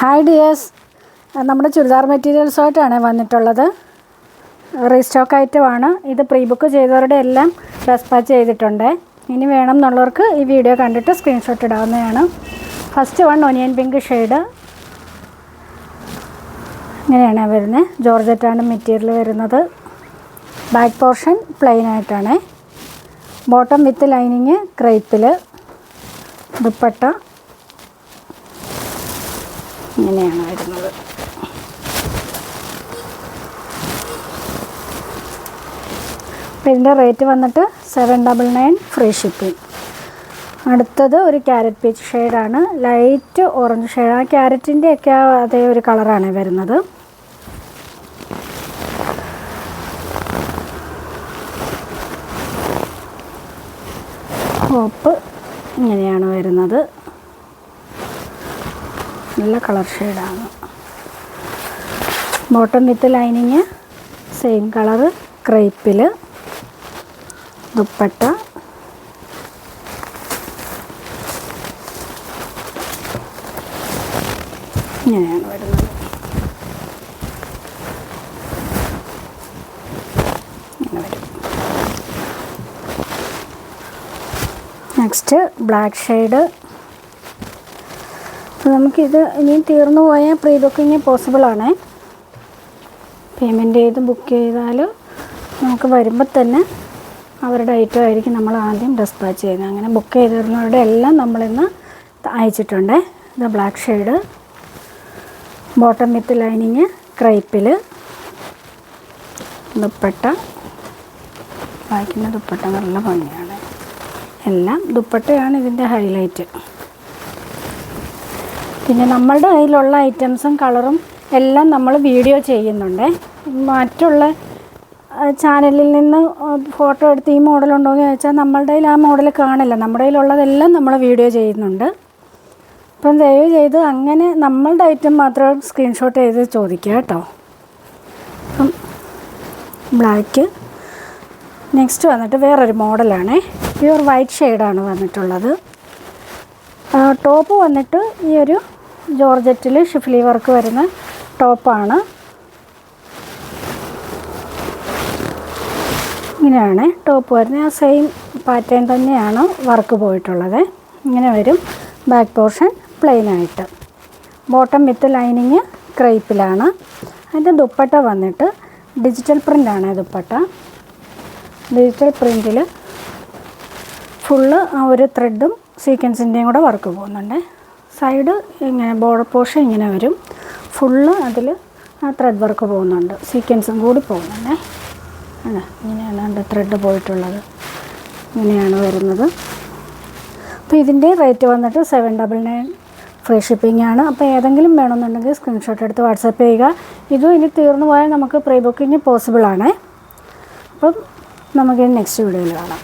Hi dears, നമ്മുടെ ചുരിദാർ മെറ്റീരിയൽസുമായിട്ടാണ് വന്നിട്ടുള്ളത്. Restock ഐറ്റമാണ് ഇത്. പ്രീ ബുക്ക് ചെയ്തവരുടെ എല്ലാം ഡെസ്പാച്ച് ചെയ്തിട്ടുണ്ട്. ഇനി വേണം എന്നുള്ളവർക്ക് ഈ വീഡിയോ കണ്ടിട്ട് സ്ക്രീൻഷോട്ട് ഇടാവുന്നതാണ്. First one onion pink shade ഇങ്ങനെയാണ് വരുന്നത്. ജോർജറ്റാണ് മെറ്റീരിയൽ വരുന്നത്. ബാക്ക് പോർഷൻ പ്ലെയിൻ ആയിട്ടാണ്. ബോട്ടം വിത്ത് ലൈനിങ് ക്രേപ്പിൽ. ദുപ്പട്ട ഇങ്ങനെയാണ് വരുന്നത്. അപ്പോൾ ഇതിൻ്റെ റേറ്റ് വന്നിട്ട് 799 ഫ്രീ ഷിപ്പിംഗ്. അടുത്തത് ഒരു ക്യാരറ്റ് പീച്ച് ഷെയ്ഡാണ്. Light orange shade. ആ ക്യാരറ്റിൻ്റെ ഒക്കെ അതേ ഒരു കളറാണ് വരുന്നത്. ടോപ്പ് ഇങ്ങനെയാണ് വരുന്നത്. നല്ല കളർ ഷെയ്ഡാണ്. Bottom with lining same colour ക്രേപ്പിൽ. ദുപ്പട്ട ഇങ്ങനെയാണ് വരുന്നത്. ഇങ്ങനെ വരും. Next black shade. അപ്പോൾ നമുക്കിത് ഇനി തീർന്നു പോയാൽ പ്രീ ബുക്കിങ് പോസിബിളാണ്. പേയ്മെൻറ്റ് ചെയ്ത് ബുക്ക് ചെയ്താൽ നമുക്ക് വരുമ്പോൾ തന്നെ അവരുടെ ഐറ്റം ആയിരിക്കും നമ്മൾ ആദ്യം ഡെസ്പാച്ച് ചെയ്യുന്നത്. അങ്ങനെ ബുക്ക് ചെയ്തിരുന്നവരുടെ എല്ലാം നമ്മളിന്ന് അയച്ചിട്ടുണ്ട്. ഇത് black shade. Bottom with lining ക്രേപ്പിൽ. ദുപ്പട്ട വായിക്കുന്ന ദുപ്പട്ട നല്ല ഭംഗിയാണ്. എല്ലാം ദുപ്പട്ടയാണ് ഇതിൻ്റെ ഹൈലൈറ്റ്. പിന്നെ നമ്മളുടെ കയ്യിലുള്ള ഐറ്റംസും കളറും എല്ലാം നമ്മൾ വീഡിയോ ചെയ്യുന്നുണ്ട്. മറ്റുള്ള ചാനലിൽ നിന്ന് ഫോട്ടോ എടുത്ത് ഈ മോഡലുണ്ടോ എന്ന് ചോദിച്ചാൽ നമ്മളുടെ കയ്യിൽ ആ മോഡൽ കാണില്ല. നമ്മുടെ കയ്യിലുള്ളതെല്ലാം നമ്മൾ വീഡിയോ ചെയ്യുന്നുണ്ട്. അപ്പം ദയവ് ചെയ്ത് അങ്ങനെ നമ്മളുടെ ഐറ്റം മാത്രം സ്ക്രീൻഷോട്ട് ചെയ്ത് ചോദിക്കുക കേട്ടോ. അപ്പം ബ്ലാക്ക്. നെക്സ്റ്റ് വന്നിട്ട് വേറൊരു മോഡലാണ്. പ്യുവർ വൈറ്റ് ഷെയ്ഡാണ് വന്നിട്ടുള്ളത്. ടോപ്പ് വന്നിട്ട് ഈ ഒരു ജോർജറ്റിൽ ഷിഫ്ലി വർക്ക് വരുന്ന ടോപ്പാണ്. ഇങ്ങനെയാണ് ടോപ്പ് വരുന്നത്. ആ സെയിം പാറ്റേൺ തന്നെയാണ് വർക്ക് പോയിട്ടുള്ളത്. ഇങ്ങനെ വരും. ബാക്ക് പോർഷൻ പ്ലെയിൻ ആയിട്ട്. ബോട്ടം വിത്ത് ലൈനിങ് ക്രേപ്പിലാണ്. അതിൻ്റെ ദുപ്പട്ട വന്നിട്ട് ഡിജിറ്റൽ പ്രിൻ്റാണ്. ദുപ്പട്ട ഡിജിറ്റൽ പ്രിൻറ്റിൽ ഫുള്ള് ആ ഒരു ത്രെഡും സീക്വൻസിൻ്റെയും കൂടെ വർക്ക് പോകുന്നുണ്ട്. സൈഡ് ഇങ്ങനെ ബോർഡർ പോർഷൻ ഇങ്ങനെ വരും. ഫുള്ള് അതിൽ ആ ത്രെഡ് വർക്ക് പോകുന്നുണ്ട്. സീക്വൻസും കൂടി പോകുന്നുണ്ട്. അതെ, ഇങ്ങനെയാണ് എൻ്റെ ത്രെഡ് പോയിട്ടുള്ളത്. ഇങ്ങനെയാണ് വരുന്നത്. അപ്പോൾ ഇതിൻ്റെ റേറ്റ് വന്നിട്ട് 799 ഫ്രീ ഷിപ്പിംഗ് ആണ്. അപ്പോൾ ഏതെങ്കിലും വേണമെന്നുണ്ടെങ്കിൽ സ്ക്രീൻഷോട്ട് എടുത്ത് വാട്സപ്പ് ചെയ്യുക. ഇതും ഇനി തീർന്നു പോയാൽ നമുക്ക് പ്രീ ബുക്കിംഗ് പോസിബിളാണ്. അപ്പം നമുക്ക് നെക്സ്റ്റ് വീഡിയോയിൽ കാണാം.